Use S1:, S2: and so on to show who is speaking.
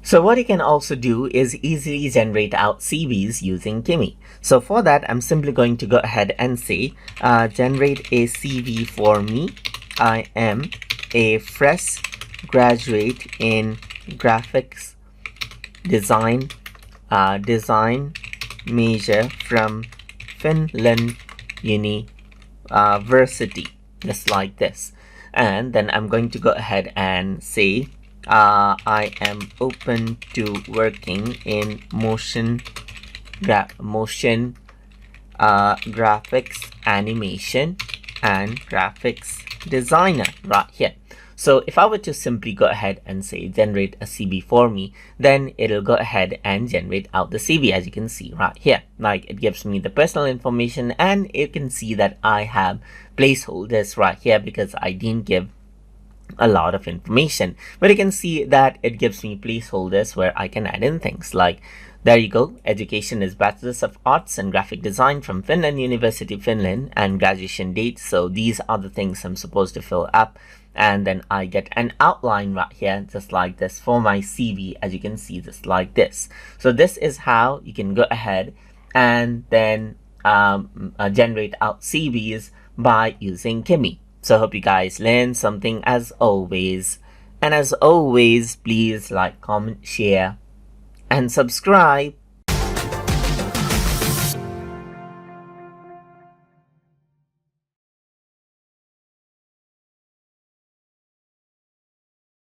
S1: So what you can also do is easily generate out CVs using Kimi. So for that, I'm simply going to go ahead and say, generate a CV for me. I am a fresh graduate in graphics design, design major from Finland University, just like this. And then I'm going to go ahead and say, I am open to working in motion graphics, animation, and graphics designer right here. So if I were to simply go ahead and say generate a CV for me, then it'll go ahead and generate out the CV, as you can see right here. Like, it gives me the personal information, and you can see that I have placeholders right here because I didn't give a lot of information, but you can see that it gives me placeholders where I can add in things like, there you go, education is Bachelor's of Arts and Graphic Design from Finland University, Finland, and graduation date. So these are the things I'm supposed to fill up, and then I get an outline right here, just like this, for my CV, as you can see, just like this. So this is how you can go ahead and then generate out CVs by using Kimi. So I hope you guys learned something as always. And as always, please like, comment, share, and subscribe.